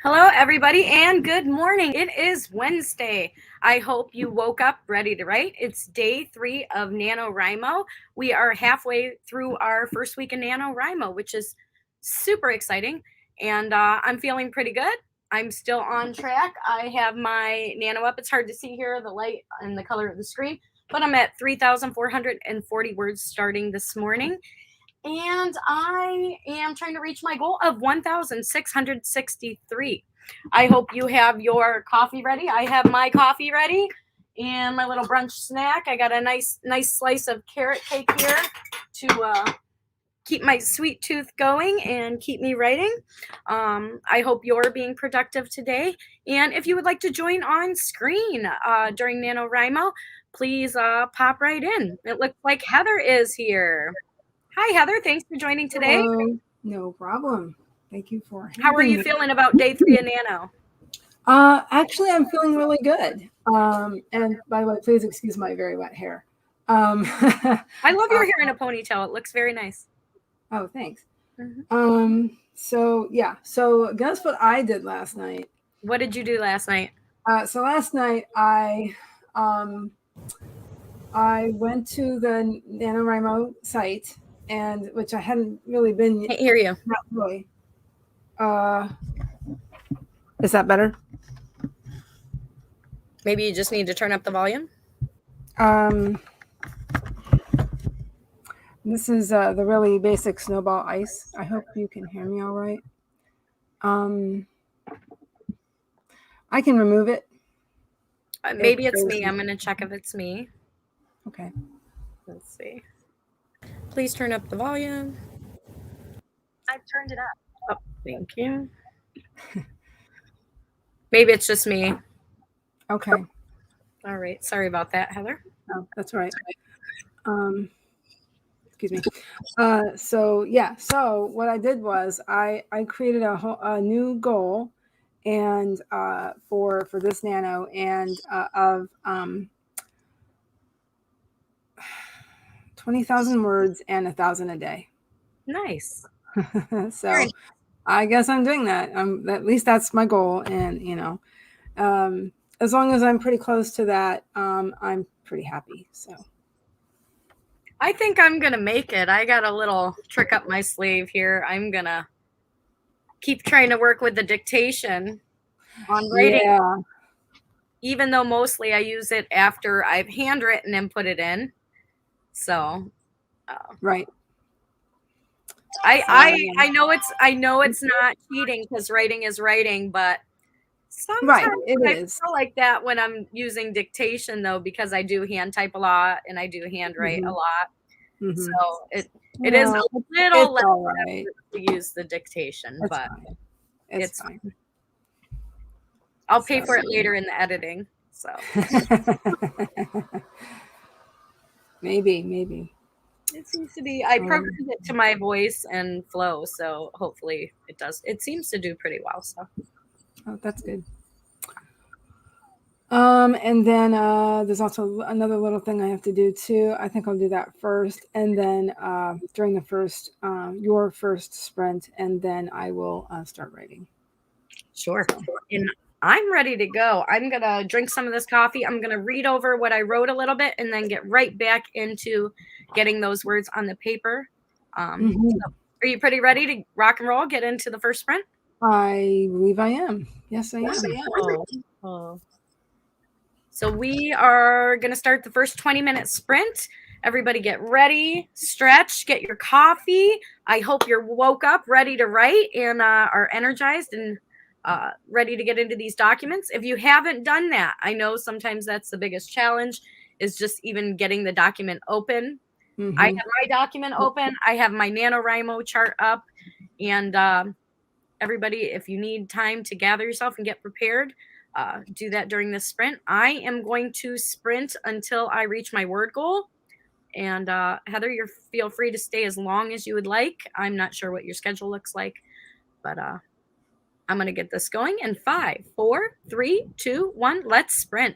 Hello, everybody, and good morning. It is Wednesday. I hope you woke up ready to write. It's day 3 of NaNoWriMo. We are halfway through our first week of NaNoWriMo, which is super exciting, and I'm feeling pretty good. I'm still on track. I have my Nano up. It's hard to see here, the light and the color of the screen, but I'm at 3,440 words starting this morning. And I am trying to reach my goal of 1,663. I hope you have your coffee ready. I have my coffee ready and my little brunch snack. I got a nice slice of carrot cake here to keep my sweet tooth going and keep me writing. I hope you're being productive today. And if you would like to join on screen during NaNoWriMo, please pop right in. It looks like Heather is here. Hi, Heather. Thanks for joining today. Hello. No problem. Thank you for having How are you me. feeling about day 3 of Nano? Actually, I'm feeling really good. And by the way, please excuse my very wet hair. I love your hair in a ponytail. It looks very nice. Oh, thanks. Mm-hmm. So guess what I did last night? What did you do last night? So last night I went to the NaNoWriMo site, and which I hadn't really been. Can't hear you. Not really. Is that better? Maybe you just need to turn up the volume. This is the really basic snowball ice. I hope you can hear me all right. I can remove it. Maybe it's me. I'm going to check if it's me. Okay. Let's see. Please turn up the volume. I've turned it up. Oh, thank you. Maybe it's just me. Okay. All right. Sorry about that, Heather. Oh, that's right. Excuse me. So what I did was I created a new goal, and for this Nano, and of 20,000 words and 1,000 a day. Nice. So I guess I'm doing that. At least that's my goal, and as long as I'm pretty close to that, I'm pretty happy. So I think I'm going to make it. I got a little trick up my sleeve here. I'm going to keep trying to work with the dictation on writing. Yeah. Even though mostly I use it after I've handwritten and put it in. So right. I know it's not cheating because writing is writing, but sometimes I feel like that when I'm using dictation, though, because I do hand type a lot and I do handwrite a lot. Mm-hmm. So it is a little less right. to use the dictation, That's but fine. It's fine. I'll pay for it later in the editing. So maybe. It seems to be. I programmed it to my voice and flow, so hopefully it does. It seems to do pretty well. So, that's good. And then there's also another little thing I have to do too. I think I'll do that first, and then during the first your first sprint, and then I will start writing. Sure. And I'm ready to go. I'm gonna drink some of this coffee. I'm gonna read over what I wrote a little bit, and then get right back into getting those words on the paper. So are you pretty ready to rock and roll? Get into the first sprint? I believe I am. Yes, I am. Oh. So we are going to start the first 20-minute sprint. Everybody get ready, stretch, get your coffee. I hope you're woke up, ready to write, and are energized and ready to get into these documents. If you haven't done that, I know sometimes that's the biggest challenge, is just even getting the document open. I have my document open. I have my NaNoWriMo chart up. And everybody, if you need time to gather yourself and get prepared, do that during this sprint. I am going to sprint until I reach my word goal. And Heather, feel free to stay as long as you would like. I'm not sure what your schedule looks like, but I'm going to get this going in 5, 4, 3, 2, 1. Let's sprint.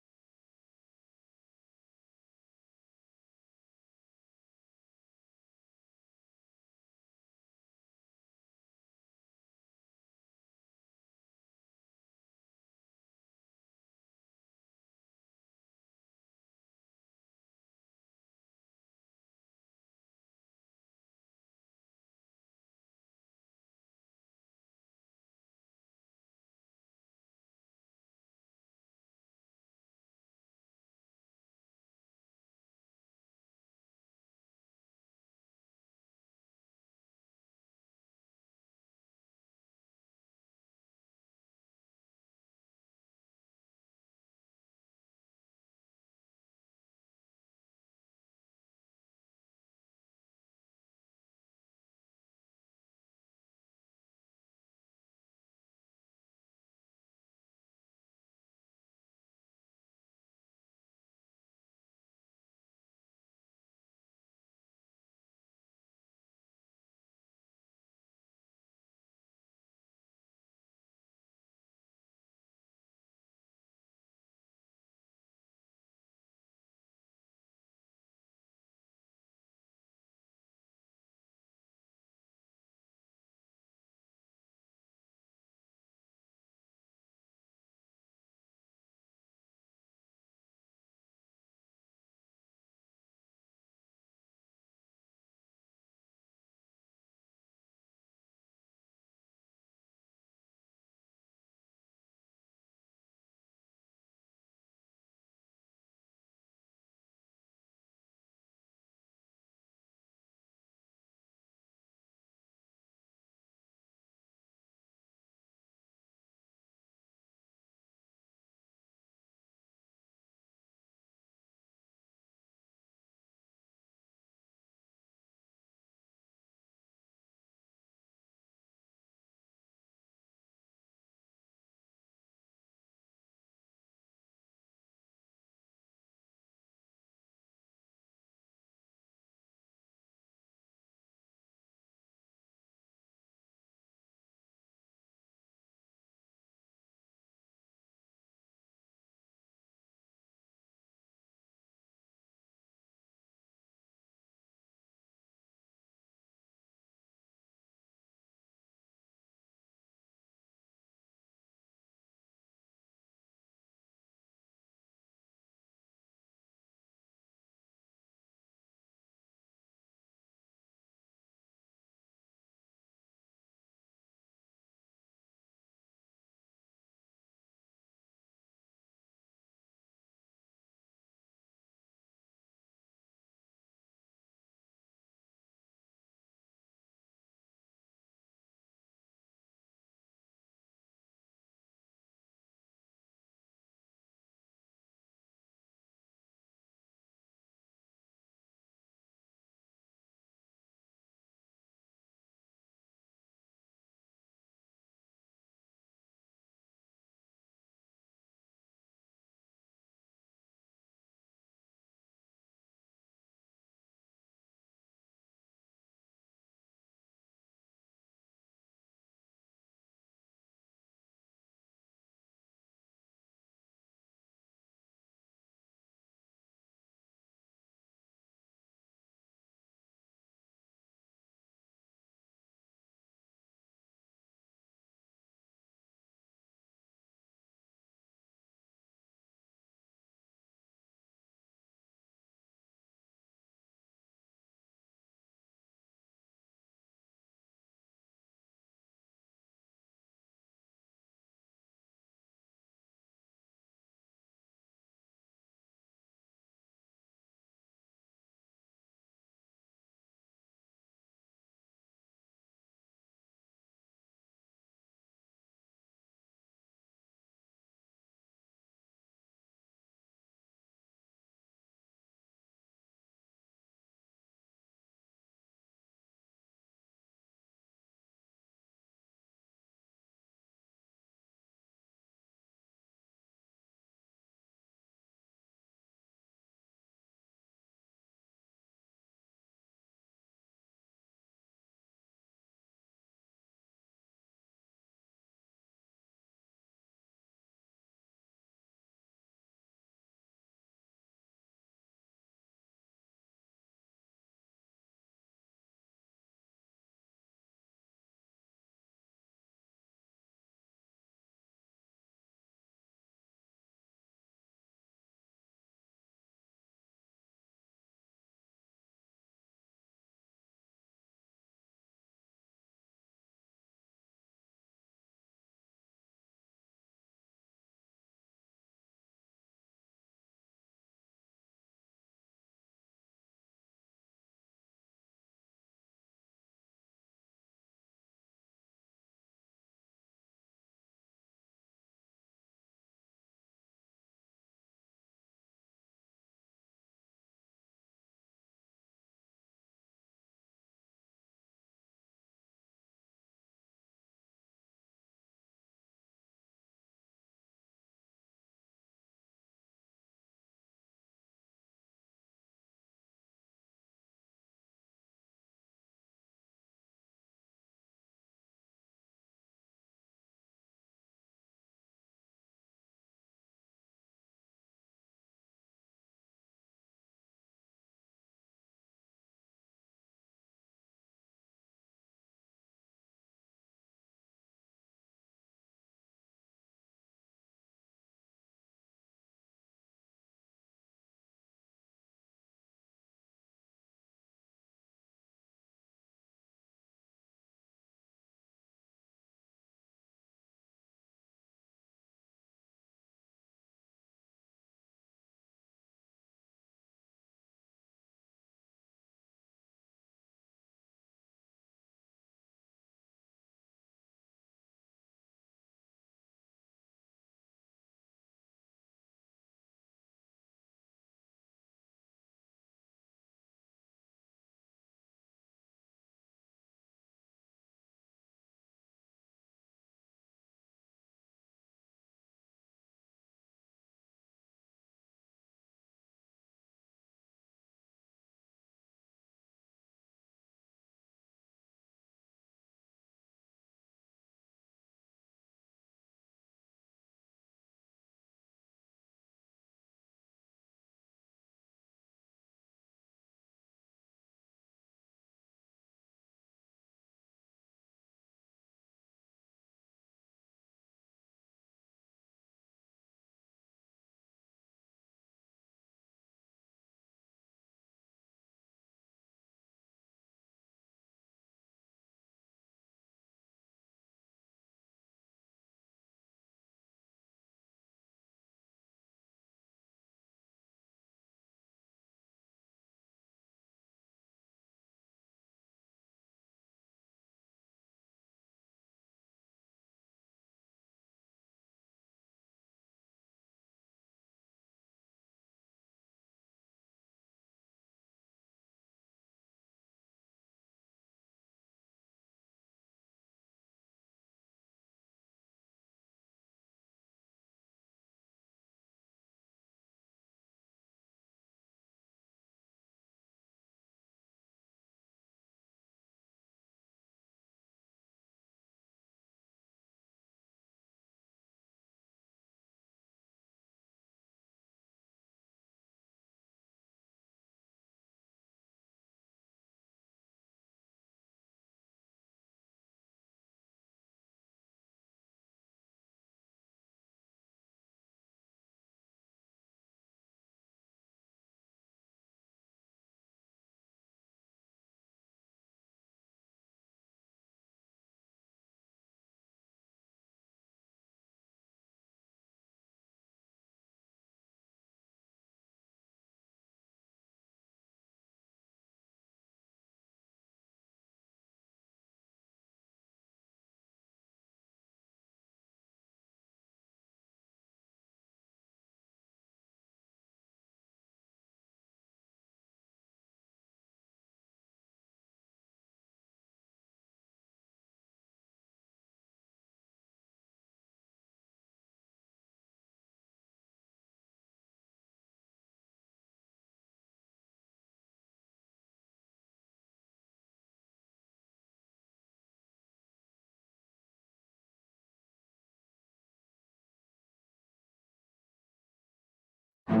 Hello,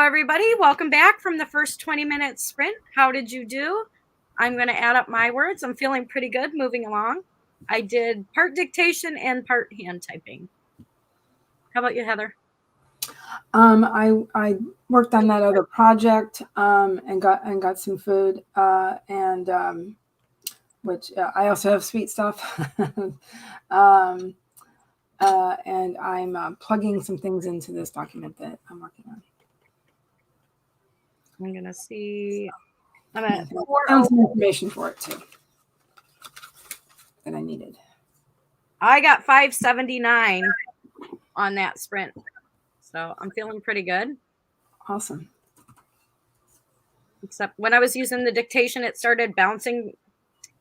everybody. Welcome back from the first 20-minute sprint. How did you do? I'm going to add up my words. I'm feeling pretty good moving along. I did part dictation and part hand typing. How about you, Heather? I worked on that other project and got some food and which I also have sweet stuff. And I'm plugging some things into this document that I'm working on. I'm going to see. I'm at found some information for it too that I needed. I got 579 on that sprint. So I'm feeling pretty good. Awesome. Except when I was using the dictation, it started bouncing.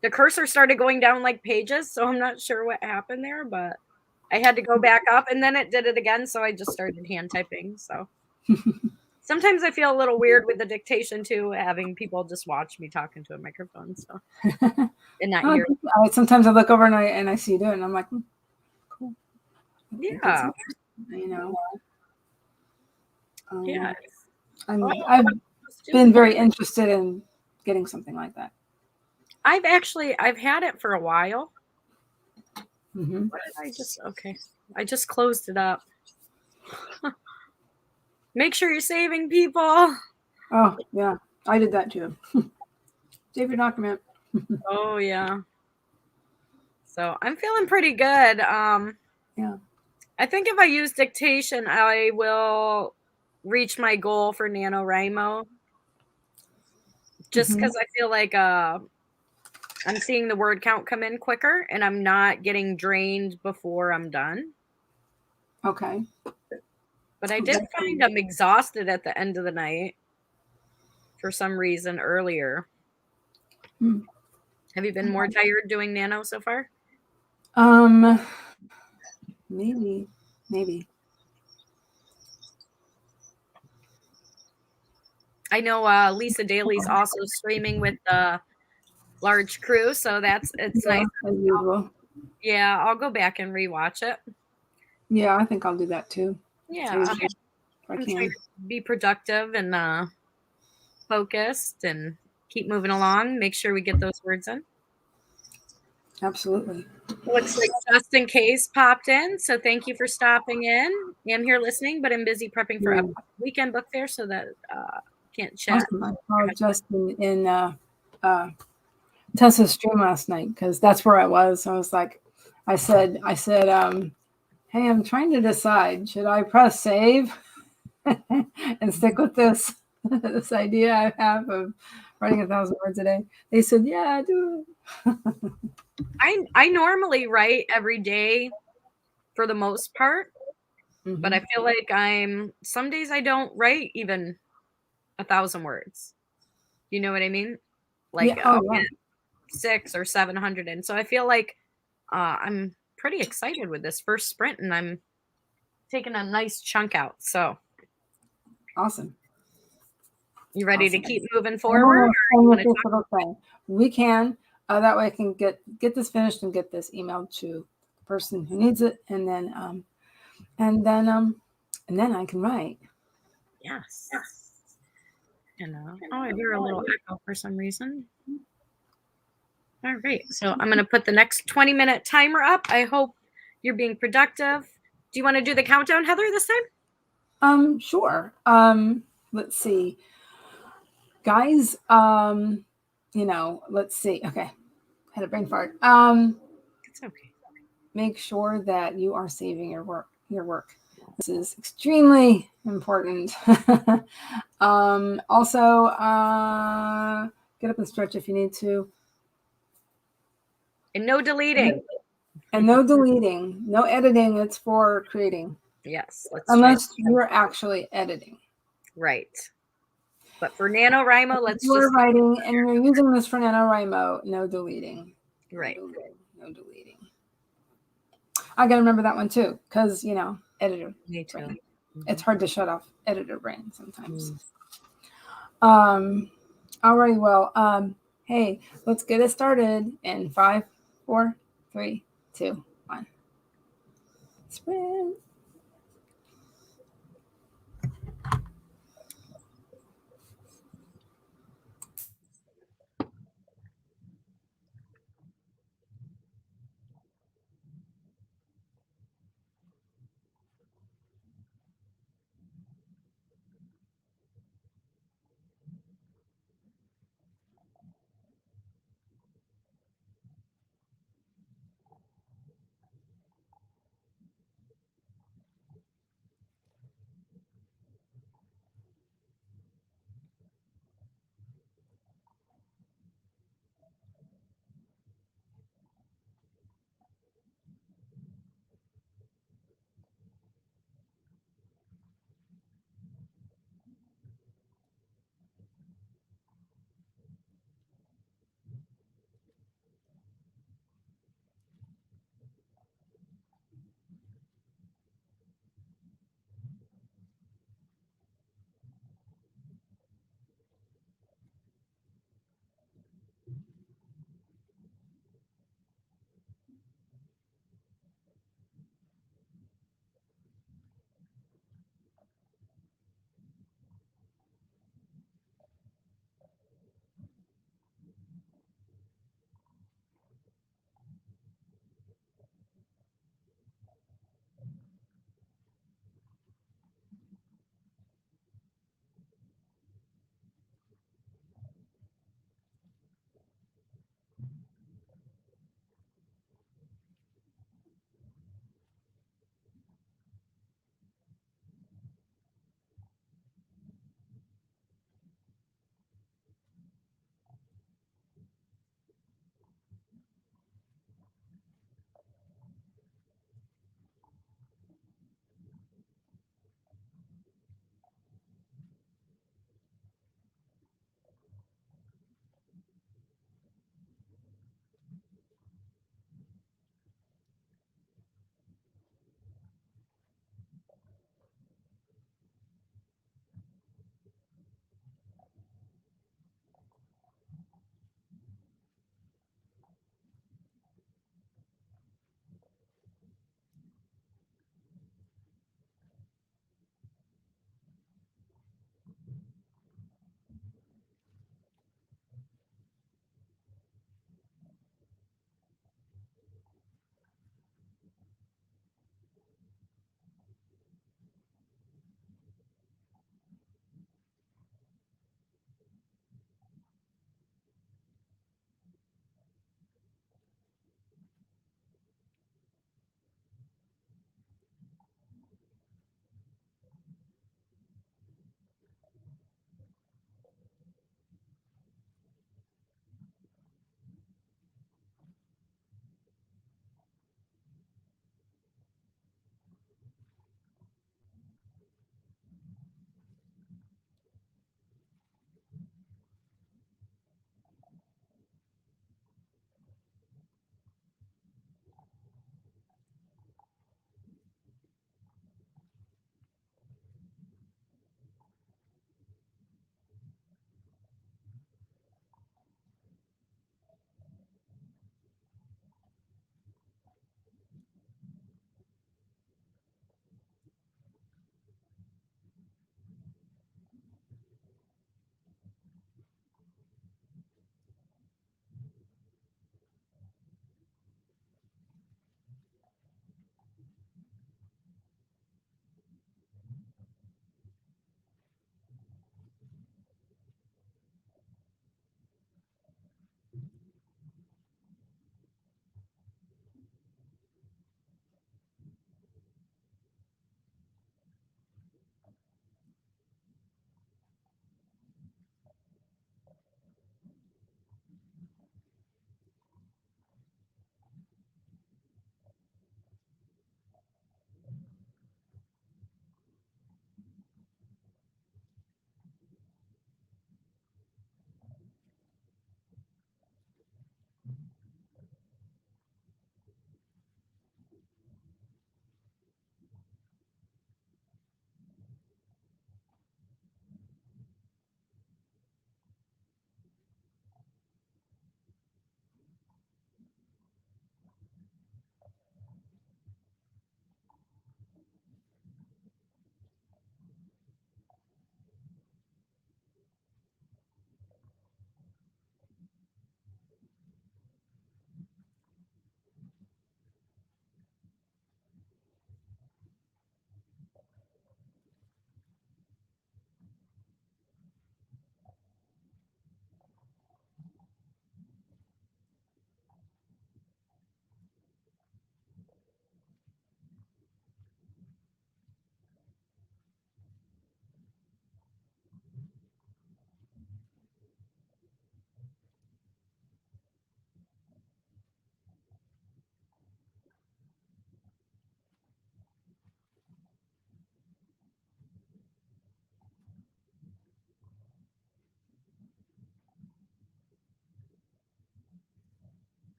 The cursor started going down like pages. So I'm not sure what happened there, but I had to go back up and then it did it again. So I just started hand typing. So sometimes I feel a little weird with the dictation too, having people just watch me talking to a microphone. So and not hear. Sometimes I look over and I see you do it and I'm like, cool. Yeah. You know. Yeah. I've been very interested in getting something like that. I've had it for a while. Mm-hmm. What did I just closed it up. Make sure you're saving people. Oh yeah, I did that too. Save your document. Oh yeah. So I'm feeling pretty good. Yeah. I think if I use dictation, I will reach my goal for NaNoWriMo. Just because I feel like I'm seeing the word count come in quicker and I'm not getting drained before I'm done. Okay. But I did find I'm exhausted at the end of the night for some reason earlier. Have you been more tired doing Nano so far? Maybe. I know Lisa Daly's also streaming with the large crew, so it's nice. As usual. Yeah, I'll go back and rewatch it. Yeah, I think I'll do that too. Yeah, I'm trying to be productive and focused and keep moving along. Make sure we get those words in. Absolutely. Looks like Just In Case popped in, so thank you for stopping in. I'm here listening, but I'm busy prepping for a weekend book fair, so that can't chat. Awesome. I saw Justin in Tessa's stream last night because that's where I was. I was like, I said, hey, I'm trying to decide, should I press save and stick with this idea I have of writing 1,000 words a day? They said, yeah, do it. I normally write every day for the most part, but I feel like some days I don't write even 1,000 words. You know what I mean? Like I'll get 600 or 700 in. So I feel like I'm pretty excited with this first sprint and I'm taking a nice chunk out. So awesome. You ready to keep moving forward? We can. That way I can get this finished and get this emailed to the person who needs it, and then I can write. Yes. And I hear a little echo for some reason. All right, so I'm going to put the next 20-minute timer up. I hope you're being productive. Do you want to do the countdown, Heather, this time? Sure. Let's see. Guys, let's see. Okay. Had a brain fart. It's okay. Make sure that you are saving your work. This is extremely important. Also, get up and stretch if you need to. And no deleting. And no deleting, no editing. It's for creating. Yes, let's unless you're actually editing. Right. But for NaNoWriMo, let's you're just writing and you're using this for NaNoWriMo, no deleting. right. No deleting. I gotta remember that one too, because editor. Me too. Brain. It's hard to shut off editor brain sometimes. Alrighty, well, hey, let's get it started in 5, 4, 3, 2, 1. Sprint.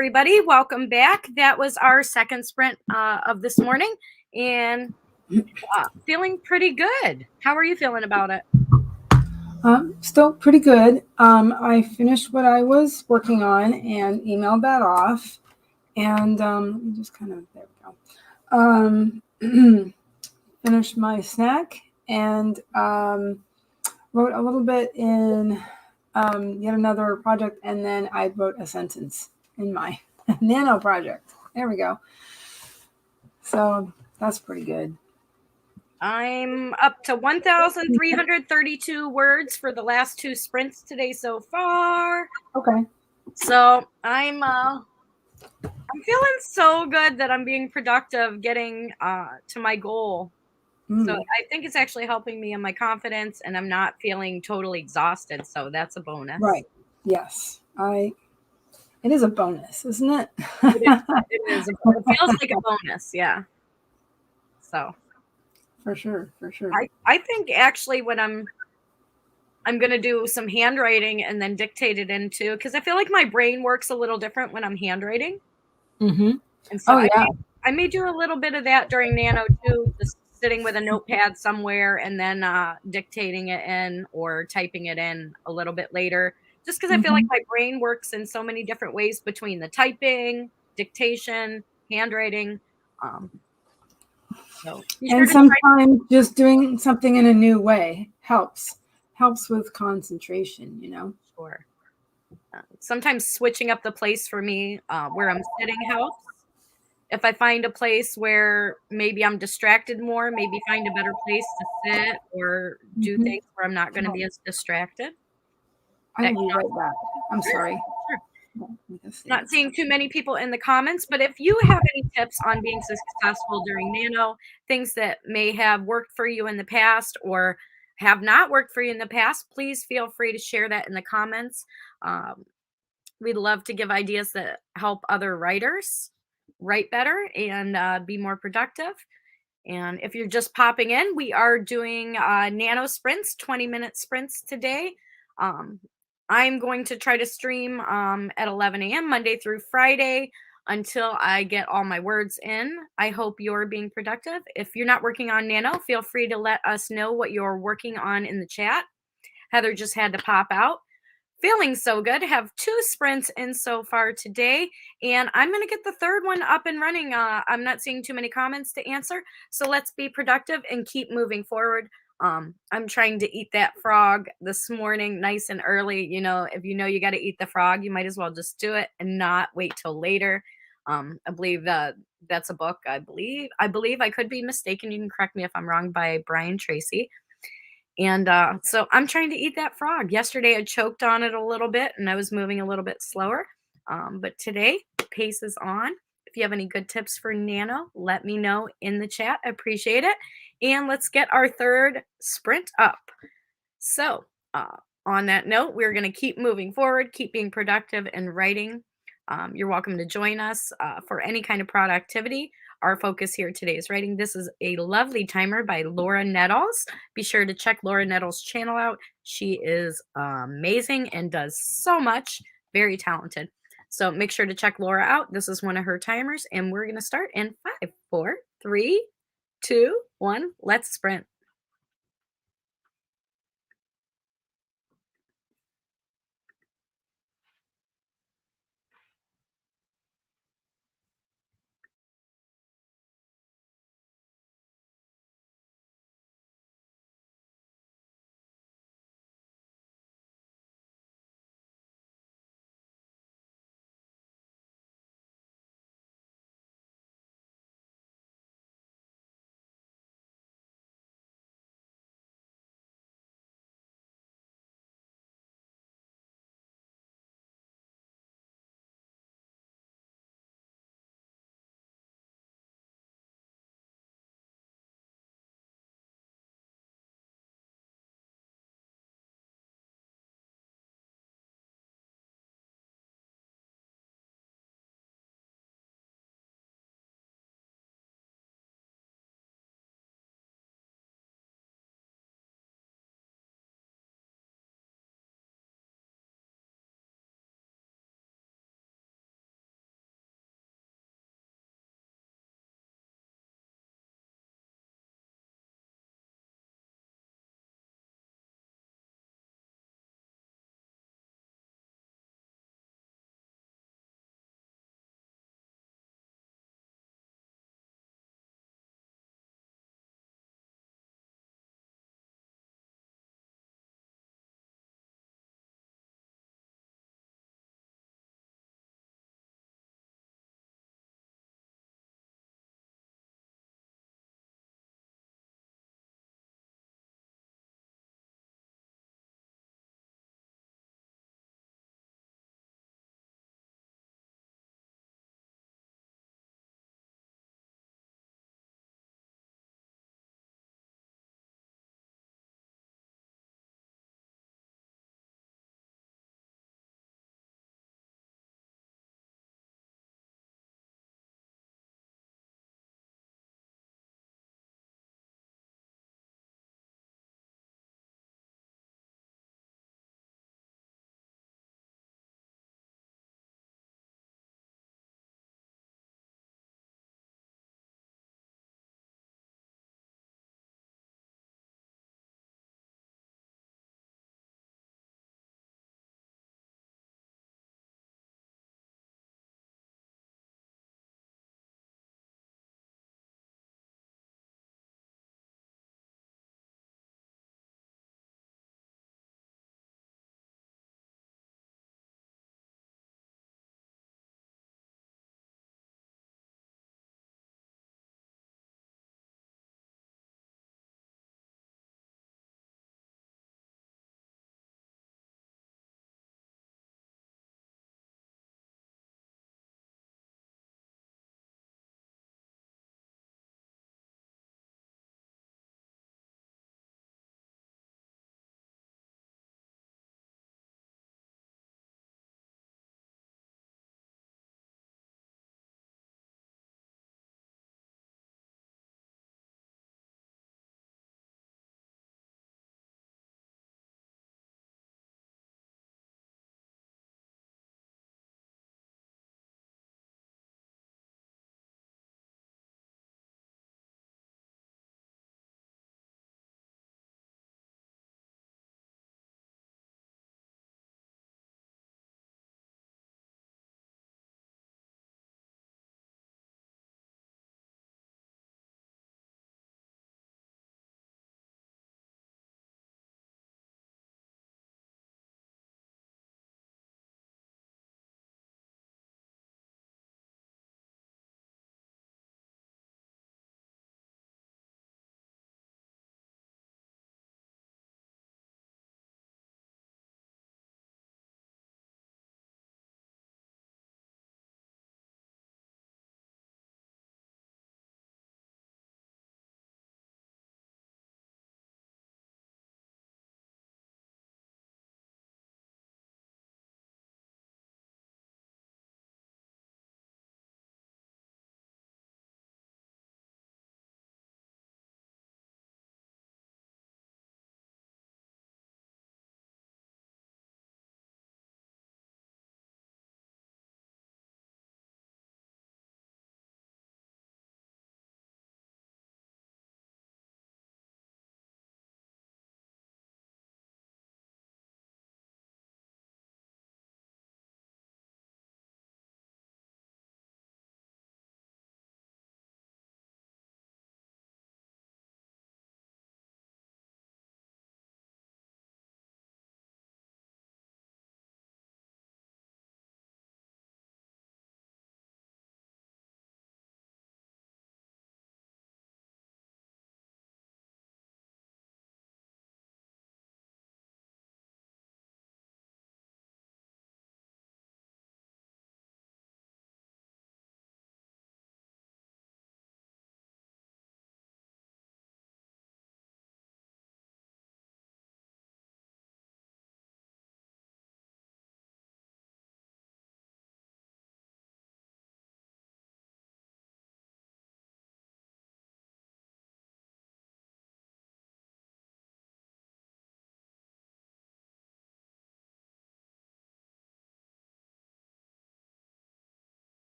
everybody. Welcome back. That was our second sprint of this morning, and feeling pretty good. How are you feeling about it? Still pretty good. I finished what I was working on and emailed that off. And let me just kind of, there we go. Finished my snack and wrote a little bit in yet another project. And then I wrote a sentence in my Nano project. There we go. So that's pretty good. I'm up to 1,332 words for the last two sprints today so far. Okay. So I'm feeling so good that I'm being productive, getting to my goal. So I think it's actually helping me in my confidence, and I'm not feeling totally exhausted. So that's a bonus. Right. Yes. It is a bonus, isn't it? It is. It feels like a bonus. Yeah. So For sure. I think actually when I'm going to do some handwriting and then dictate it into, because I feel like my brain works a little different when I'm handwriting. Mm-hmm. And so Yeah. I may do a little bit of that during Nano too, just sitting with a notepad somewhere and then dictating it in or typing it in a little bit later, just because I feel like my brain works in so many different ways between the typing, dictation, handwriting. So And sometimes just doing something in a new way helps with concentration, you know. Sure. Sometimes switching up the place for me where I'm sitting helps. If I find a place where maybe I'm distracted more, maybe find a better place to sit or do things where I'm not going to be as distracted. I will be right back. I'm sorry. Sure. Not seeing too many people in the comments, but if you have any tips on being successful during Nano, things that may have worked for you in the past or have not worked for you in the past, please feel free to share that in the comments. We'd love to give ideas that help other writers write better and be more productive. And if you're just popping in, we are doing Nano sprints, 20-minute sprints today. I'm going to try to stream at 11 a.m. Monday through Friday until I get all my words in. I hope you're being productive. If you're not working on Nano, feel free to let us know what you're working on in the chat. Heather just had to pop out. Feeling so good. Have 2 sprints in so far today, and I'm going to get the third one up and running. I'm not seeing too many comments to answer, so let's be productive and keep moving forward. I'm trying to eat that frog this morning nice and early. You know, if you know you got to eat the frog, you might as well just do it and not wait till later. I believe that's a book. I believe I could be mistaken. You can correct me if I'm wrong, by Brian Tracy. And so I'm trying to eat that frog. Yesterday I choked on it a little bit and I was moving a little bit slower. But today, pace is on. If you have any good tips for Nano, let me know in the chat. I appreciate it. And let's get our third sprint up. So, on that note, we're going to keep moving forward, keep being productive and writing. You're welcome to join us for any kind of productivity. Our focus here today is writing. This is a lovely timer by Laura Nettles. Be sure to check Laura Nettles' channel out. She is amazing and does so much. Very talented. So make sure to check Laura out. This is one of her timers, and we're going to start in 5, 4, 3, 2, 1. Let's sprint.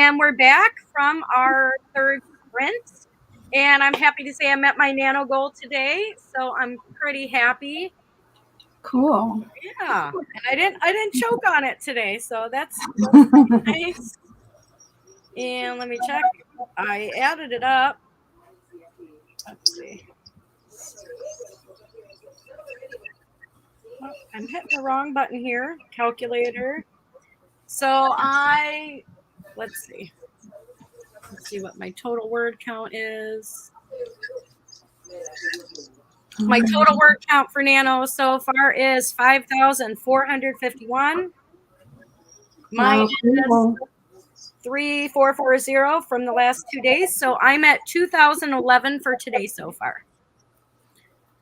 And we're back from our third sprint. And I'm happy to say I met my nano goal today. So I'm pretty happy. Cool. Yeah. And I didn't choke on it today. So that's nice. And let me check. I added it up. Let's see. Oh, I'm hitting the wrong button here. Calculator. So let's see. Let's see what my total word count is. My total word count for Nano so far is 5,451. Mine is 3,440 from the last 2 days. So I'm at 2,011 for today so far.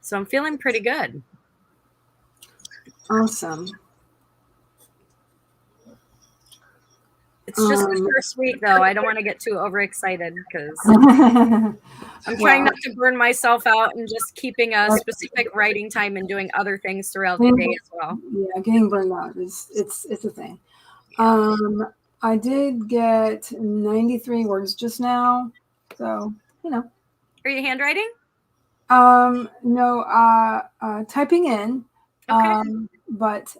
So I'm feeling pretty good. Awesome. It's just the first week, though. I don't want to get too overexcited because I'm trying not to burn myself out and just keeping a specific writing time and doing other things throughout the day as well. Yeah, getting burned out it's a thing. I did get 93 words just now, so you know. Are you handwriting? No, typing in. Okay. But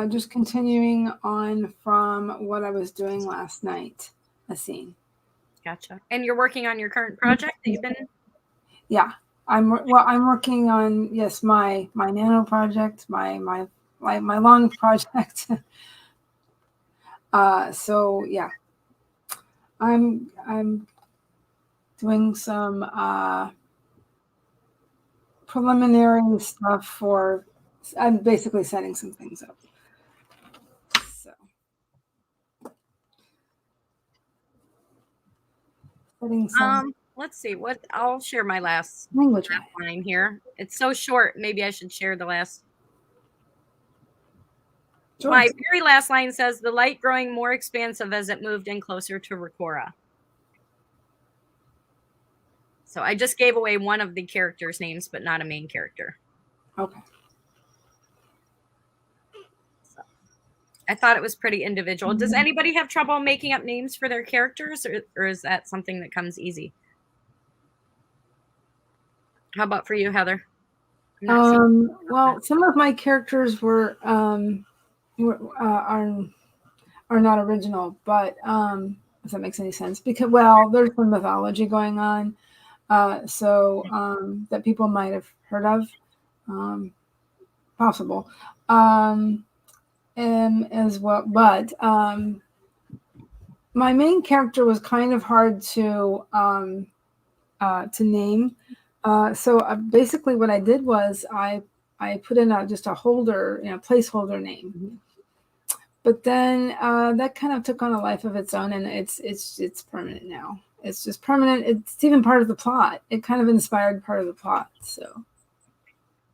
just continuing on from what I was doing last night, a scene. Gotcha. And you're working on your current project that you've been? Yeah, I'm working on my nano project, my long project. So yeah, I'm doing some preliminary stuff for. I'm basically setting some things up. So. Let's see what I'll share my last language line here. It's so short. Maybe I should share the last. Sure. My very last line says the light growing more expansive as it moved in closer to Ricora. So I just gave away one of the characters' names, but not a main character. Okay. So I thought it was pretty individual. Does anybody have trouble making up names for their characters, or is that something that comes easy? How about for you, Heather? Well, some of my characters are not original, but if that makes any sense, because there's some mythology going on, so that people might have heard of, possible, and as well. But my main character was kind of hard to name. So basically, what I did was I put in just a holder, placeholder name. Mm-hmm. But then that kind of took on a life of its own, and it's permanent now. It's just permanent. It's even part of the plot. It kind of inspired part of the plot. So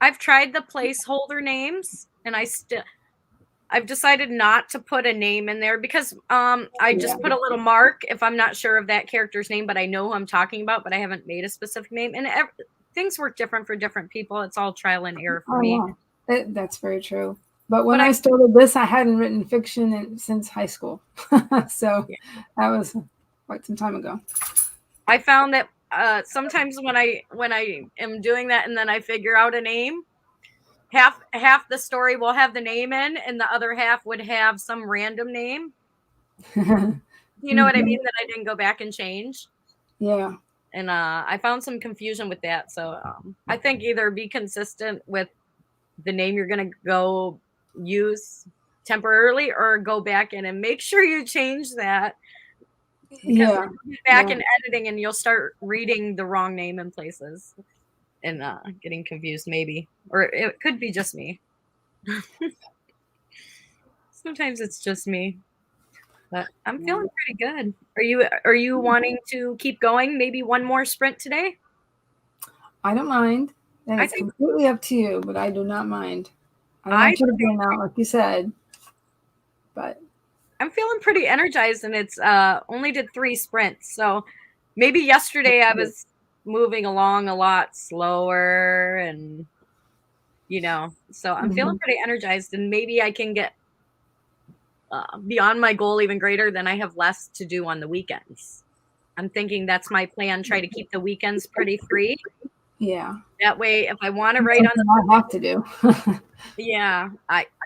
I've tried the placeholder names, and I've decided not to put a name in there because I just put a little mark if I'm not sure of that character's name, but I know who I'm talking about, but I haven't made a specific name. And things work different for different people. It's all trial and error for me. Yeah. That's very true. But when I started this, I hadn't written fiction since high school. So that was quite some time ago. I found that sometimes when I am doing that and then I figure out a name, half the story will have the name in and the other half would have some random name. You know what I mean? That I didn't go back and change. Yeah. And I found some confusion with that. So I think either be consistent with the name you're going to go use temporarily or go back in and make sure you change that. Because you'll get back in editing and you'll start reading the wrong name in places and getting confused maybe. Or it could be just me. Sometimes it's just me. But I'm feeling pretty good. Are you wanting to keep going? Maybe one more sprint today? I don't mind. And it's completely up to you, but I do not mind. I don't want you to burn out, like you said. But I'm feeling pretty energized, and it's only did 3 sprints. So maybe yesterday I was moving along a lot slower and so I'm feeling pretty energized, and maybe I can get beyond my goal even greater, then I have less to do on the weekends. I'm thinking that's my plan. Try to keep the weekends pretty free. Yeah. That way, if I want to write on the I have to do. yeah,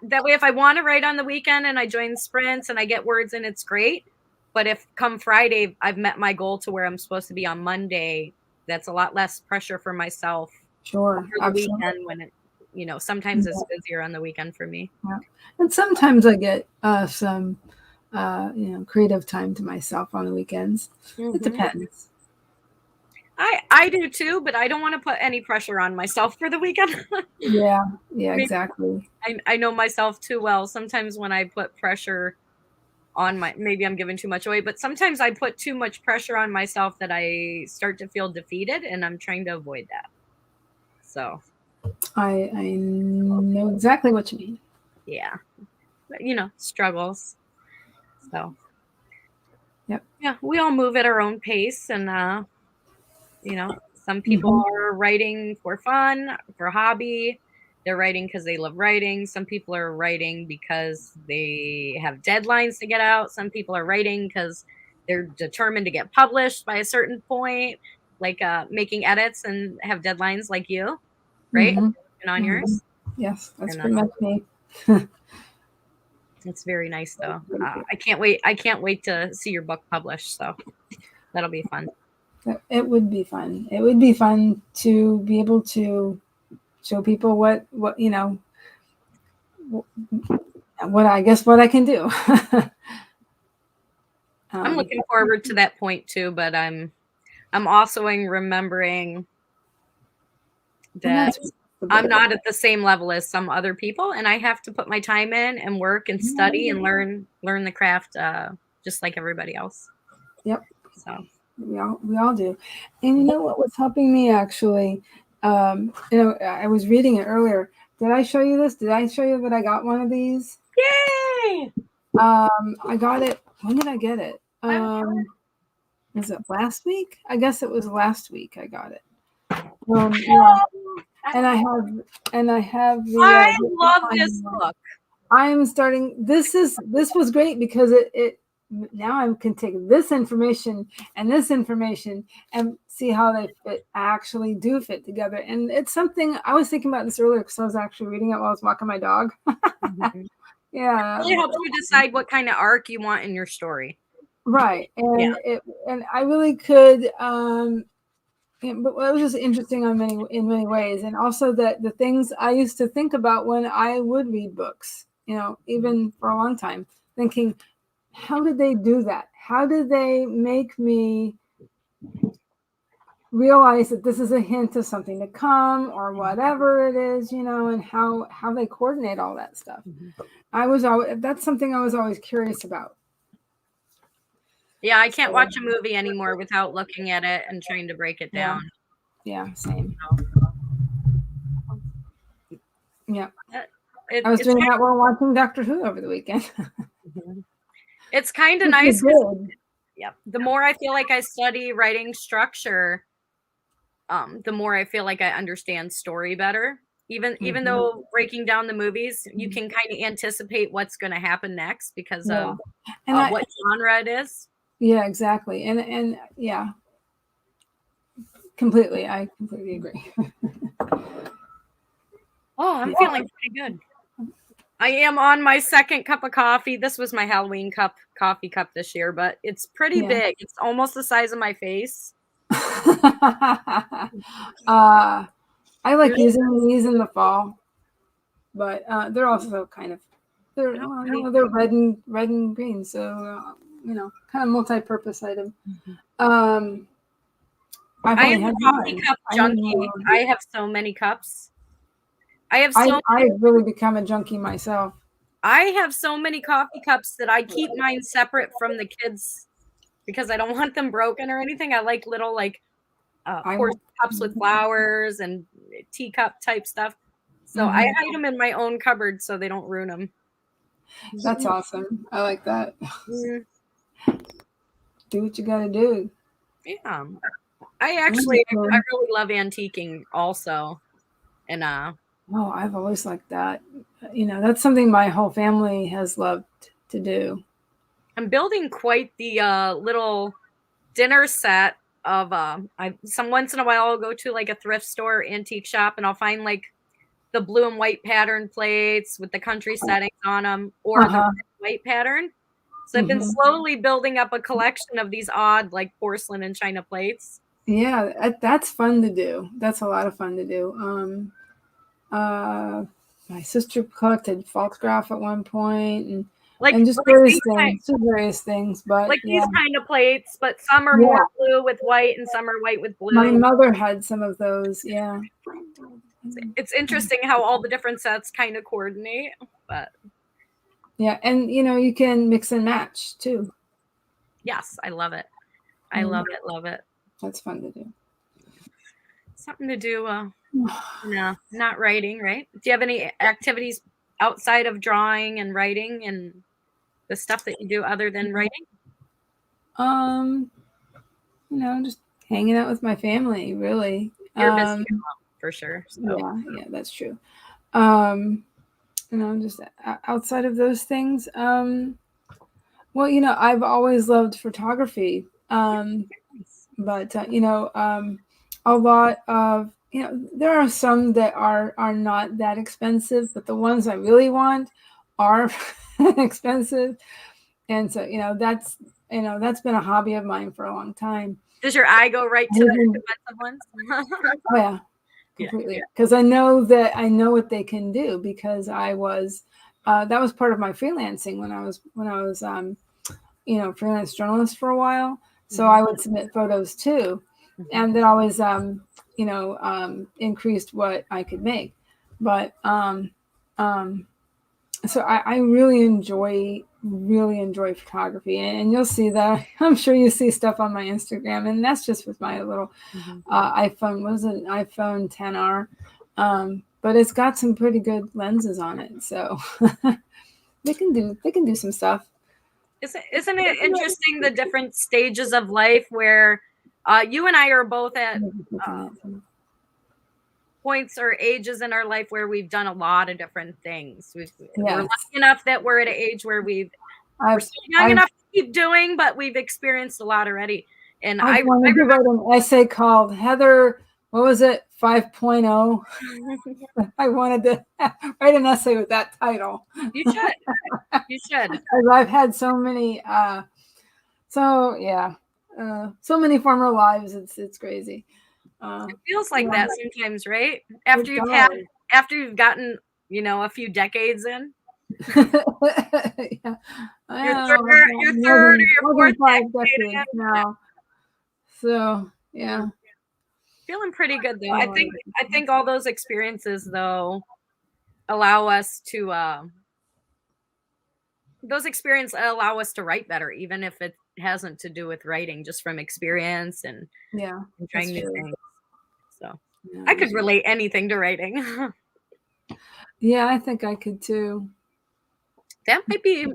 that way if I want to write on the weekend and I join sprints and I get words in, it's great. But if come Friday I've met my goal to where I'm supposed to be on Monday, that's a lot less pressure for myself. Sure, over the weekend when it, sometimes it's busier on the weekend for me. Yeah. And sometimes I get some creative time to myself on the weekends. It depends. I do too, but I don't want to put any pressure on myself for the weekend. Yeah, exactly. I know myself too well. Sometimes when I put pressure on maybe I'm giving too much away, but sometimes I put too much pressure on myself that I start to feel defeated, and I'm trying to avoid that. So I know exactly what you mean. Yeah. But, struggles. So yep. Yeah, we all move at our own pace, and some people are writing for fun, for hobby. They're writing because they love writing. Some people are writing because they have deadlines to get out. Some people are writing because they're determined to get published by a certain point, like making edits and have deadlines like you, right? And on yours. Yes, that's pretty much me. It's very nice though. I can't wait. I can't wait to see your book published. So that'll be fun. It would be fun. It would be fun to be able to show people what what I can do. I'm looking forward to that point too, but I'm also remembering that I'm not at the same level as some other people, and I have to put my time in and work and study and learn the craft just like everybody else. Yep. So we all do. And you know what was helping me actually? I was reading it earlier. Did I show you this? Did I show you that I got one of these? Yay! I got it. When did I get it? Was it last week? I guess it was last week I got it. Yeah. And I have the I love this book. I'm starting this was great because it now I can take this information and see how they actually do fit together. And it's something I was thinking about this earlier because I was actually reading it while I was walking my dog. Yeah. It really helps you decide what kind of arc you want in your story. Right. And and I really could but it was just interesting in many ways. And also that the things I used to think about when I would read books, even for a long time, thinking, how did they do that? How did they make me realize that this is a hint of something to come or whatever it is, and how they coordinate all that stuff. That's something I was always curious about. Yeah, I can't watch a movie anymore without looking at it and trying to break it down. Yeah, same. Yeah. I was doing that while watching Doctor Who over the weekend. It's kind of nice. Yeah. The more I feel like I study writing structure, the more I feel like I understand story better. Even though breaking down the movies, you can kind of anticipate what's going to happen next because of what genre it is. Yeah, exactly. And yeah, completely. I completely agree. I'm feeling pretty good. I am on my second cup of coffee. This was my Halloween coffee cup this year, but it's pretty big. It's almost the size of my face. I like using these in the fall, but they're also kind of they're red and green, so kind of multi-purpose item. I am a coffee cup junkie. I have so many cups. I've really become a junkie myself. I have so many coffee cups that I keep mine separate from the kids because I don't want them broken or anything. I like little cups with flowers and teacup type stuff. So I hide them in my own cupboard so they don't ruin them. That's awesome. I like that. Do what you got to do. Yeah. I really love antiquing also. And I've always liked that. That's something my whole family has loved to do. I'm building quite the little dinner set of some once in a while I'll go to like a thrift store antique shop and I'll find like the blue and white pattern plates with the country settings on them or the red and white pattern. So I've been slowly building up a collection of these odd like porcelain and china plates. Yeah, that's fun to do. That's a lot of fun to do. My sister collected Volksgraf at one point, and just various things. But like these kind of plates, but some are more blue with white and some are white with blue. My mother had some of those. Yeah, it's interesting how all the different sets kind of coordinate. But yeah, and you can mix and match too. Yes, I love it. I love it. Love it. That's fun to do. Something to do. No, not writing, right? Do you have any activities outside of drawing and writing and the stuff that you do other than writing? Just hanging out with my family, really. You're busy for sure. So. Yeah, that's true. Just outside of those things, well, I've always loved photography, but a lot of there are some that are not that expensive, but the ones I really want are expensive, and so that's been a hobby of mine for a long time. Does your eye go right to the expensive ones? Oh yeah, completely. Because I know what they can do, because I was that was part of my freelancing when I was freelance journalist for a while. So I would submit photos too, and that always increased what I could make. But so I really enjoy photography, and you'll see that. I'm sure you see stuff on my Instagram, and that's just with my little iPhone. What is it? An iPhone 10R, but it's got some pretty good lenses on it, so they can do some stuff. Isn't it interesting, the different stages of life where you and I are both at points or ages in our life where we've done a lot of different things. We're lucky enough that we're at an age where we're still young enough to keep doing, but we've experienced a lot already. And I wanted to write an essay called Heather, what was it, 5.0? I wanted to write an essay with that title. You should. You should. I've had so many, so many former lives. It's crazy. It feels like that sometimes, right? After you've gotten, a few decades in. Yeah. Your third or your fourth decade now. So yeah. Feeling pretty good though. I think all those experiences though allow us to write better, even if it hasn't to do with writing, just from experience and trying new things. So I could relate anything to writing. Yeah, I think I could too. That might be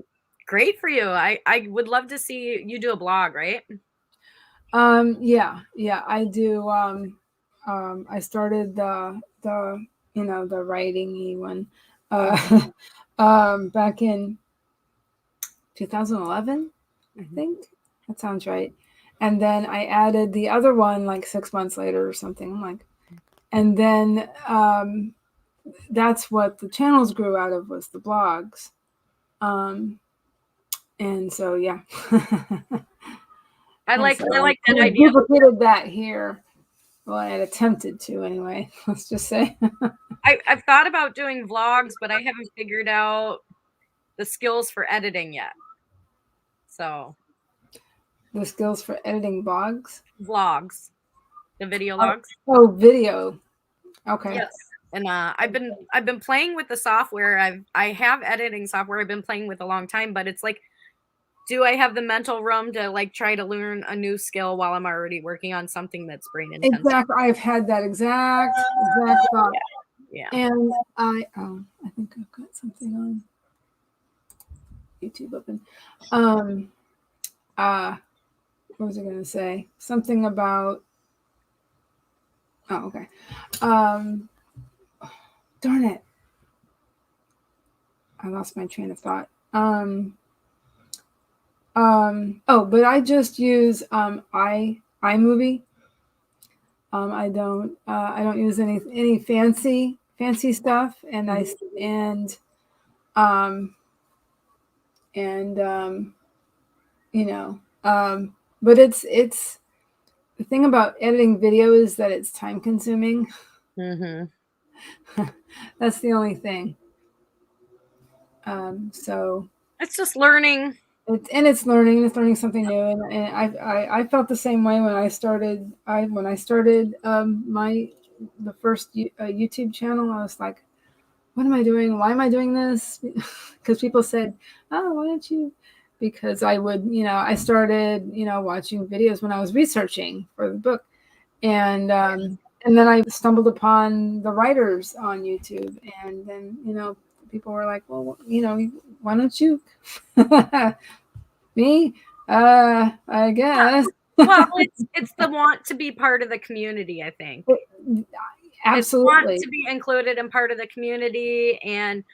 great for you. I would love to see you do a blog, right? Yeah, I do. I started the writing-y one back in 2011, I think. That sounds right. And then I added the other one like 6 months later or something. And then that's what the channels grew out of, was the blogs. And so yeah. I like that idea. Duplicated that here. Well, I had attempted to anyway. Let's just say. I've thought about doing vlogs, but I haven't figured out the skills for editing yet. So. The skills for editing vlogs. The video logs. Oh, video. Okay. Yes. And I've been playing with the software. I have editing software I've been playing with a long time, but it's like, do I have the mental room to like try to learn a new skill while I'm already working on something that's brain intensive? Exactly. I've had that exact thought. Yeah. And I think I've got something on YouTube open. What was I going to say? Something about. Oh, okay. Darn it. I lost my train of thought. But I just use iMovie. I don't use any fancy stuff, and um and you know, but it's the thing about editing video is that it's time consuming. Mm-hmm. That's the only thing. So It's just learning. it's learning something new, and I felt the same way when I started. When I started the first YouTube channel, I was like, what am I doing? Why am I doing this? Because people said, oh, why don't you? Because I would, I started, watching videos when I was researching for the book, and then I stumbled upon the writers on YouTube, and then people were like, well, why don't you? Me? I guess. Well, it's the want to be part of the community, I think. It's want Absolutely. to be included in part of the community. And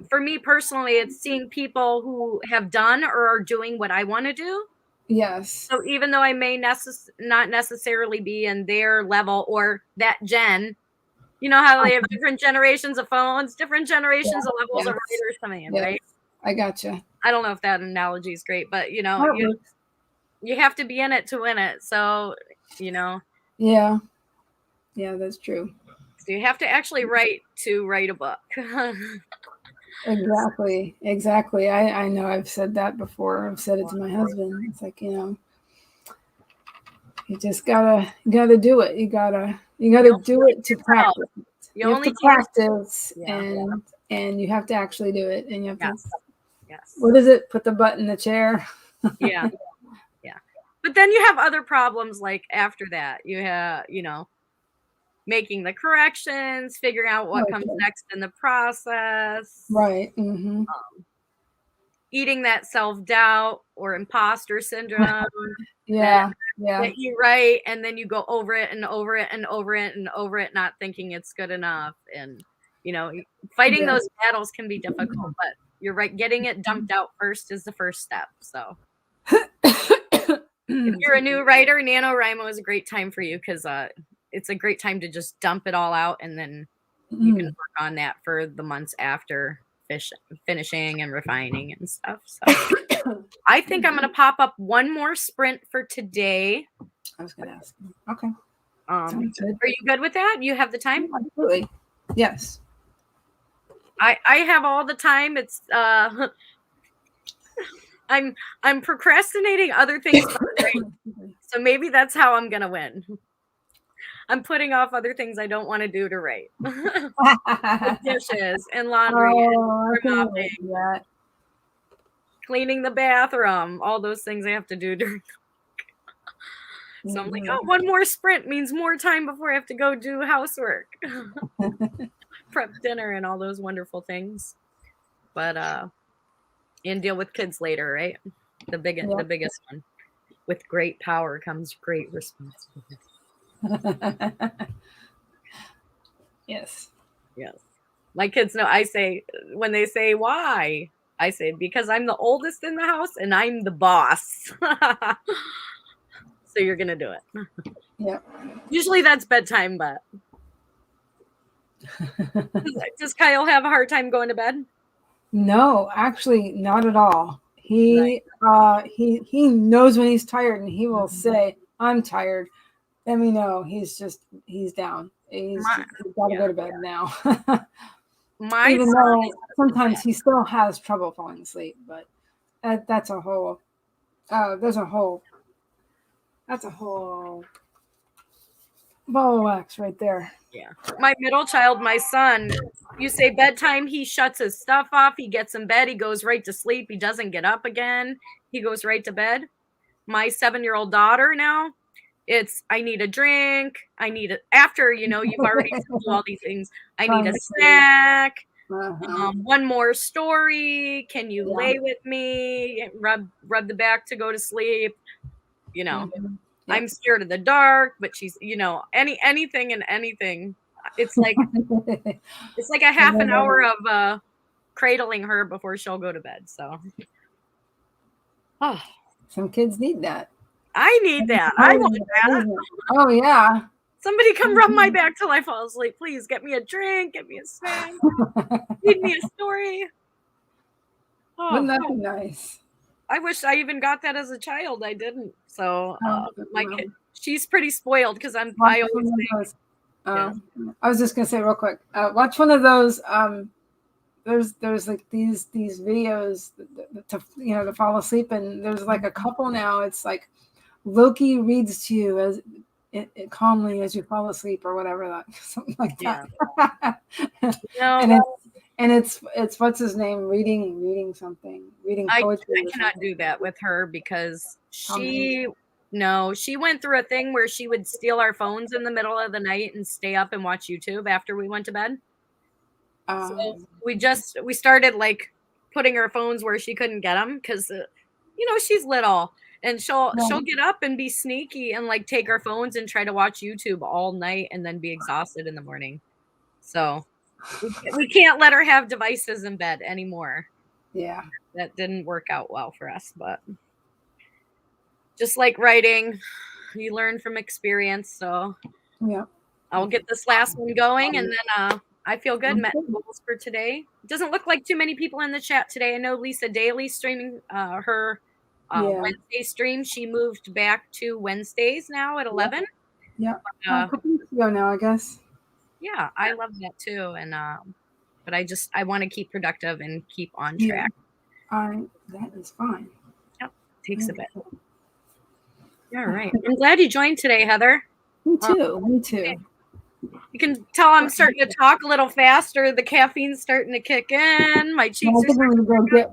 for me personally, it's seeing people who have done or are doing what I want to do. Yes. So even though I may not necessarily be in their level or that gen, you know how they have different generations of phones, different generations of levels of writers coming in, right? I gotcha. I don't know if that analogy is great, but That works. you have to be in it to win it. So, Yeah. Yeah, that's true. so you have to actually write a book. Exactly. I know I've said that before. I've said it to my husband. It's like, you just gotta do it. You gotta do it to practice. You have to practice, and you have to actually do it. And you have to. Yes. What is it? Put the butt in the chair. Yeah. Yeah. But then you have other problems like after that. You have, making the corrections, figuring out what comes next in the process. Right. Mm-hmm. Eating that self-doubt or imposter syndrome. Yeah. That you write and then you go over it and over it and over it and over it, not thinking it's good enough. And, fighting those battles can be difficult, but you're right. Getting it dumped out first is the first step. So if you're a new writer, NaNoWriMo is a great time for you because it's a great time to just dump it all out, and then you can work on that for the months after finishing and refining and stuff. So I think I'm going to pop up one more sprint for today. I was going to ask. Okay. Are you good with that? You have the time? Absolutely. Yes. I have all the time. It's I'm procrastinating other things, so maybe that's how I'm gonna win. I'm putting off other things I don't want to do to write. Dishes and laundry, and cleaning the bathroom, all those things I have to do during. So I'm like, oh, one more sprint means more time before I have to go do housework, prep dinner, and all those wonderful things. But and deal with kids later, right? The biggest one. With great power comes great responsibility. Yes. My kids know. I say when they say why, I say because I'm the oldest in the house and I'm the boss. So you're gonna do it. Yeah. Usually that's bedtime, but does Kyle have a hard time going to bed? No, actually, not at all. He knows when he's tired, and he will say, "I'm tired." Let me know. He's down. He's got to go to bed now. Even though sometimes he still has trouble falling asleep, but that's a whole ball of wax right there. Yeah. My middle child, my son, you say bedtime, he shuts his stuff off, he gets in bed, he goes right to sleep, he doesn't get up again, he goes right to bed. My 7-year-old daughter now, it's I need a drink, I need it after, you've already told all these things. I need a snack, one more story, can you lay with me, rub the back to go to sleep, I'm scared of the dark, but she's, anything and anything. It's like a half an hour of cradling her before she'll go to bed. So Oh, Some kids need that. I need that. I want that. Oh yeah. Somebody come rub my back till I fall asleep. Please get me a drink, get me a snack, read me a story. Wouldn't Oh, that be nice? I wish I even got that as a child. I didn't. So my Well, kid, she's pretty spoiled because I watch always one of those. yeah. I was just gonna say real quick. Watch one of those. There's like these videos to to fall asleep, and there's like a couple now. It's like Loki reads to you as it calmly as you fall asleep or whatever, that something like that. No, and it's what's his name reading something, reading poetry. I cannot do that with her because she went through a thing where she would steal our phones in the middle of the night and stay up and watch YouTube after we went to bed. So we started like putting her phones where she couldn't get them because she's little and she'll get up and be sneaky and like take our phones and try to watch YouTube all night and then be exhausted in the morning. So we can't let her have devices in bed anymore. Yeah. That didn't work out well for us, but just like writing, you learn from experience. So Yeah. I'll get this last one going and then I feel good. Met goals for today. It doesn't look like too many people in the chat today. I know Lisa Daly streaming her Wednesday stream. She moved back to Wednesdays now at 11. Yeah. A couple weeks ago now, I guess. Yeah, I love that too. And but I want to keep productive and keep on track. That is fine. Yep, takes a bit. All right. I'm glad you joined today, Heather. Me too. You can tell I'm starting to talk a little faster. The caffeine's starting to kick in. My cheeks are starting to go get.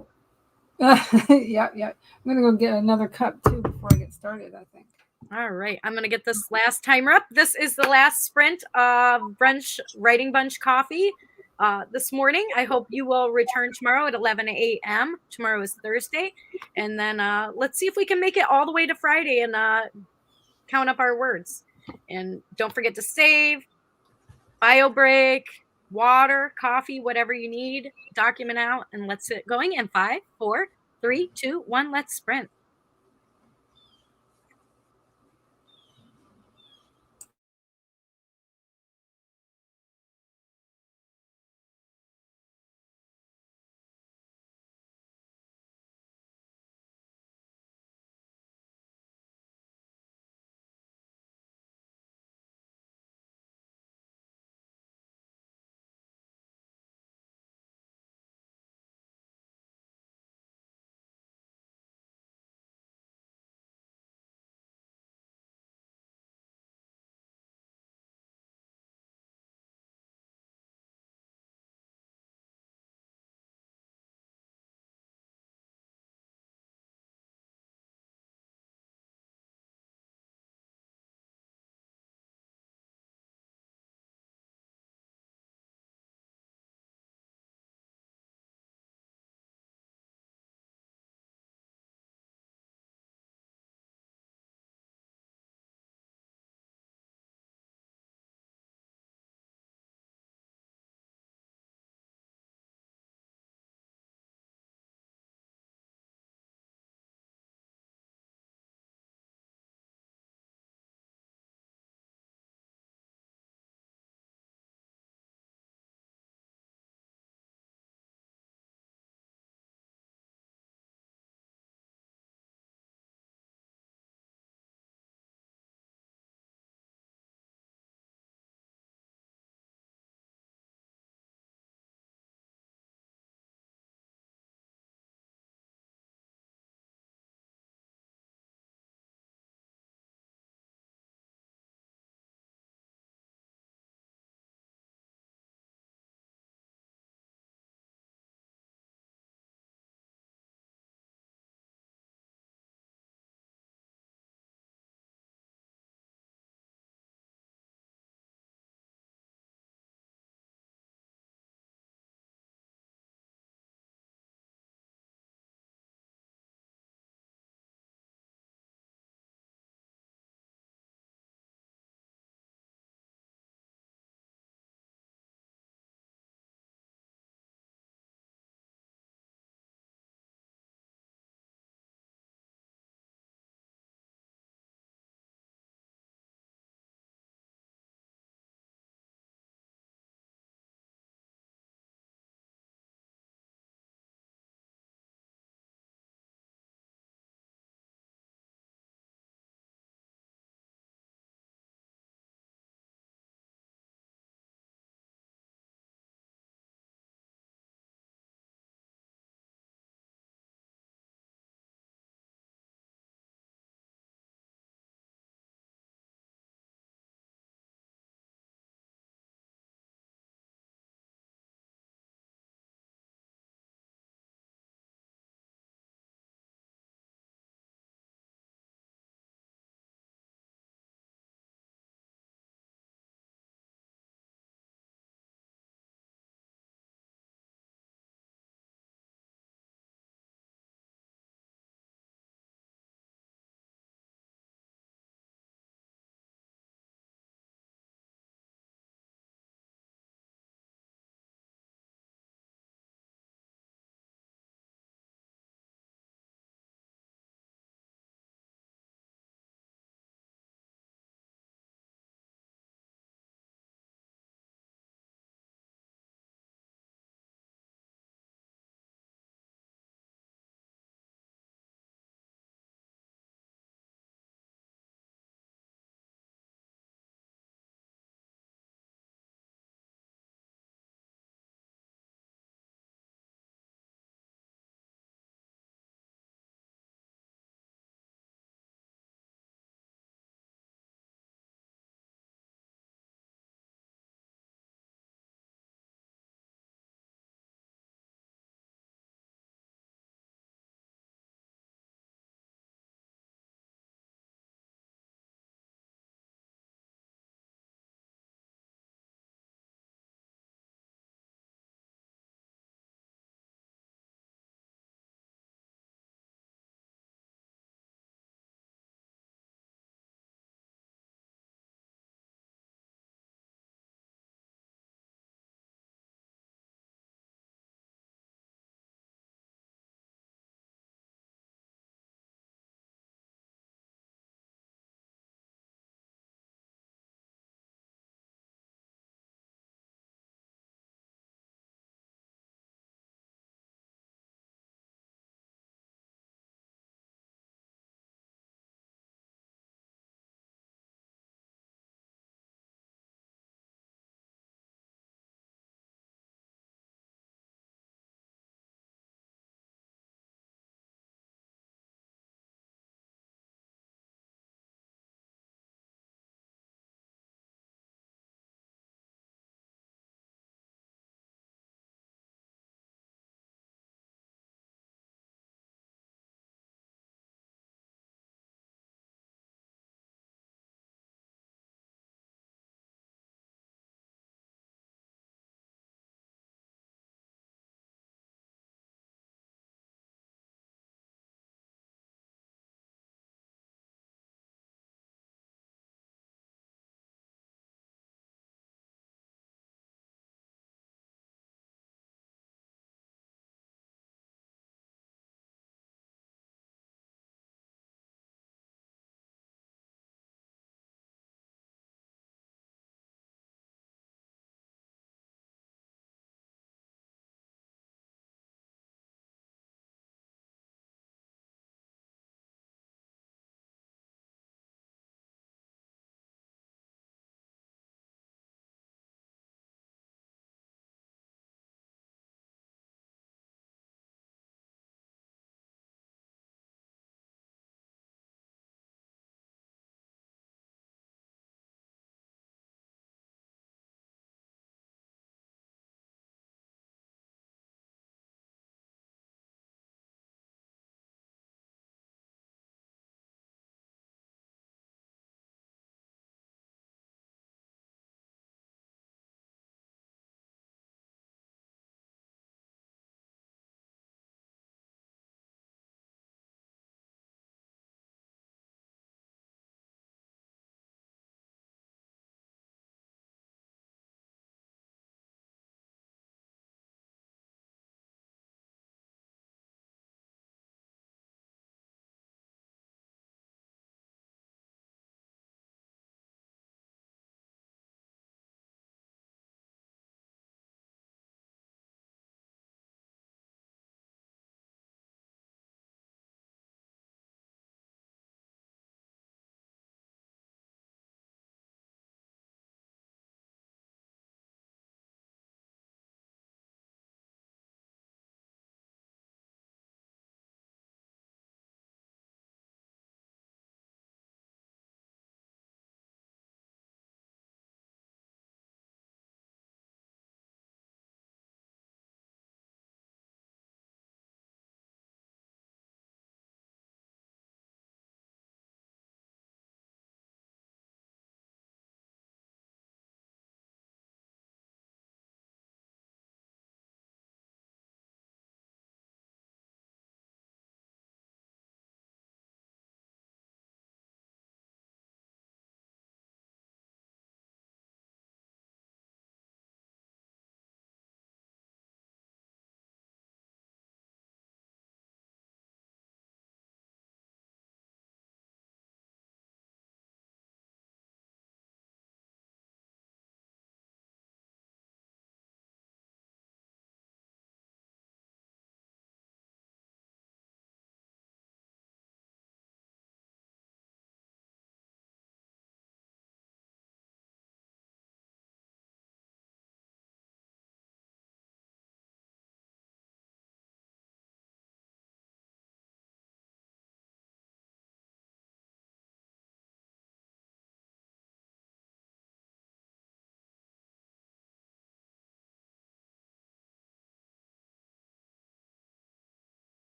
Yeah. I'm gonna go get another cup too before I get started, I think. All right. I'm gonna get this last timer up. This is the last sprint of brunch writing bunch coffee this morning. I hope you will return tomorrow at 11 a.m. Tomorrow is Thursday, and then let's see if we can make it all the way to Friday and count up our words. And don't forget to save, bio break, water, coffee, whatever you need. Document out, and let's get going. In 5, 4, 3, 2, 1. Let's sprint.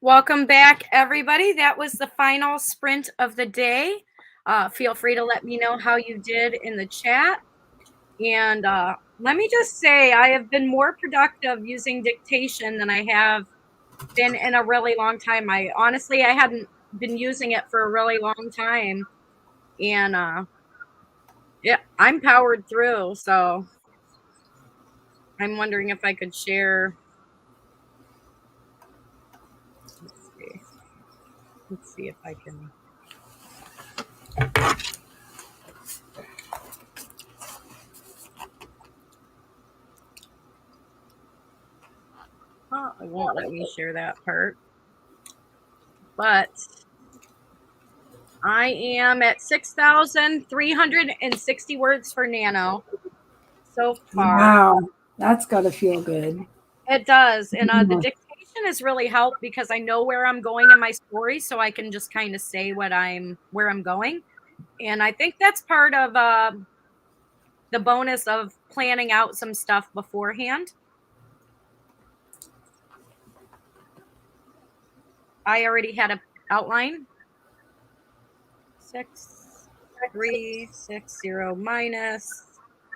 Welcome back, everybody. That was the final sprint of the day. Feel free to let me know how you did in the chat. And let me just say, I have been more productive using dictation than I have been in a really long time. I hadn't been using it for a really long time. And yeah, I'm powered through. So I'm wondering if I could share. Let's see if I can. Oh, it won't let me share that part. But I am at 6,360 words for Nano so far. Wow, that's got to feel good. It does. And the dictation has really helped because I know where I'm going in my story, so I can just kind of say where I'm going. And I think that's part of the bonus of planning out some stuff beforehand. I already had an outline. 6,360 minus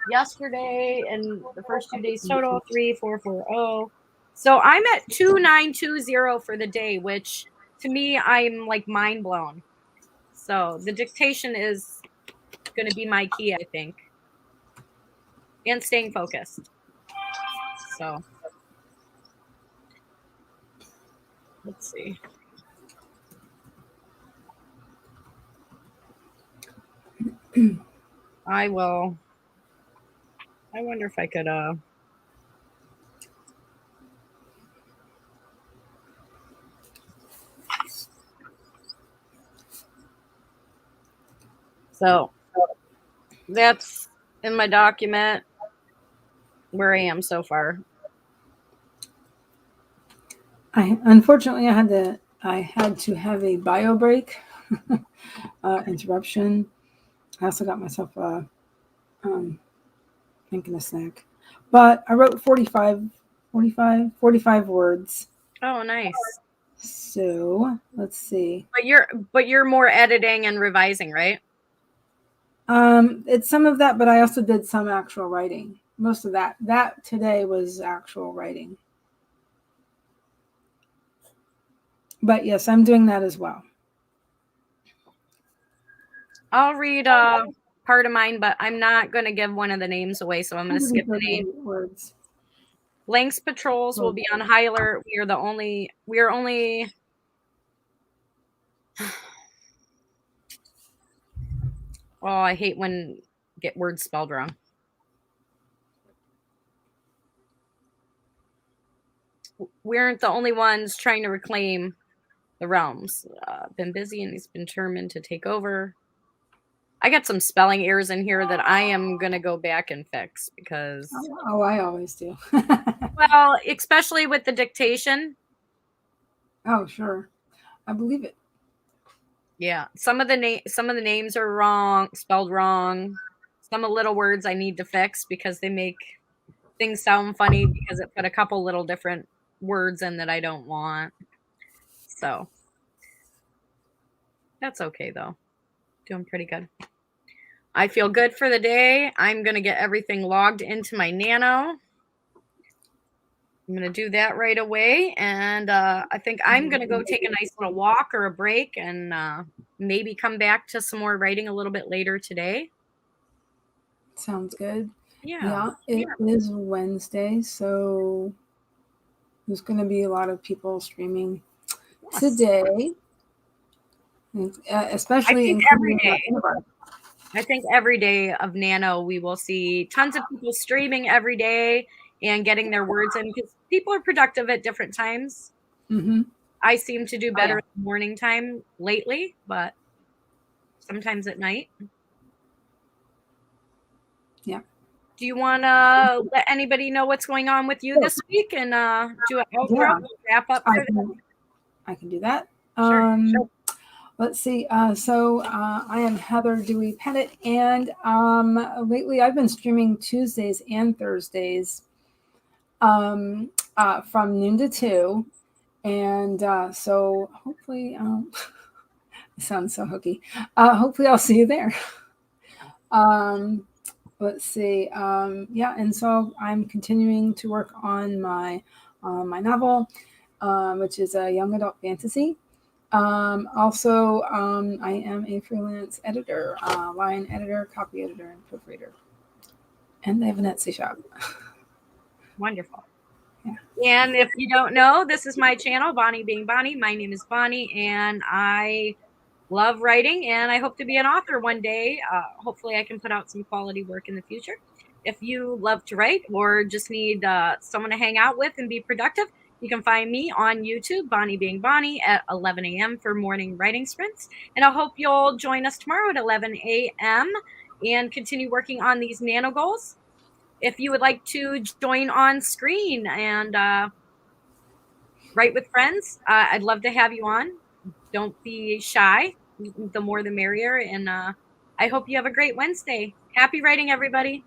yesterday and the first 2 days total 3,440. So I'm at 2,920 for the day, which to me I'm like mind blown. So the dictation is going to be my key, I think, and staying focused. So let's see. I will. I wonder if I could so that's in my document where I am so far. Unfortunately I had to have a bio break interruption. I also got myself thinking a snack, but I wrote 45 words. Oh, nice. So let's see. But you're more editing and revising, right? It's some of that, but I also did some actual writing. Most of that today was actual writing. But yes, I'm doing that as well. I'll read part of mine, but I'm not going to give one of the names away, so I'm going to skip the name. Words. Lanks patrols will be on high alert. We are only. Oh, I hate when get words spelled wrong. We aren't the only ones trying to reclaim the realms. Been busy and he's been determined to take over. I got some spelling errors in here that I am going to go back and fix because. Oh, I always do. Well, especially with the dictation. Oh, sure. I believe it. Yeah, some of the names are wrong, spelled wrong. Some of little words I need to fix because they make things sound funny because it put a couple little different words in that I don't want. So that's okay though. Doing pretty good. I feel good for the day. I'm going to get everything logged into my Nano. I'm going to do that right away. And I think I'm going to go take a nice little walk or a break and maybe come back to some more writing a little bit later today. Sounds good. Yeah. It is Wednesday, so there's going to be a lot of people streaming today, especially every day. I think every day of Nano, we will see tons of people streaming every day and getting their words in because people are productive at different times. Mm-hmm. I seem to do better in the morning time lately, but sometimes at night. Yeah. Do you want to let anybody know what's going on with you this week and do an outro, wrap up? I can do that. Sure. Let's see. So I am Heather Dewey Pettit, and lately I've been streaming Tuesdays and Thursdays from noon to 2. And so hopefully, it sounds so hokey. Hopefully, I'll see you there. Um, let's see. Yeah, and so I'm continuing to work on my novel, which is a young adult fantasy. Also, I am a freelance editor, line editor, copy editor, and proofreader. And I have an Etsy shop. Wonderful. Yeah. And if you don't know, this is my channel, Bonnie Being Bonnie. My name is Bonnie, and I love writing, and I hope to be an author one day. Hopefully, I can put out some quality work in the future. If you love to write or just need someone to hang out with and be productive, you can find me on YouTube, Bonnie Being Bonnie, at 11 a.m. for morning writing sprints. And I hope you'll join us tomorrow at 11 a.m. and continue working on these nano goals. If you would like to join on screen and write with friends, I'd love to have you on. Don't be shy. The more the merrier. And I hope you have a great Wednesday. Happy writing, everybody.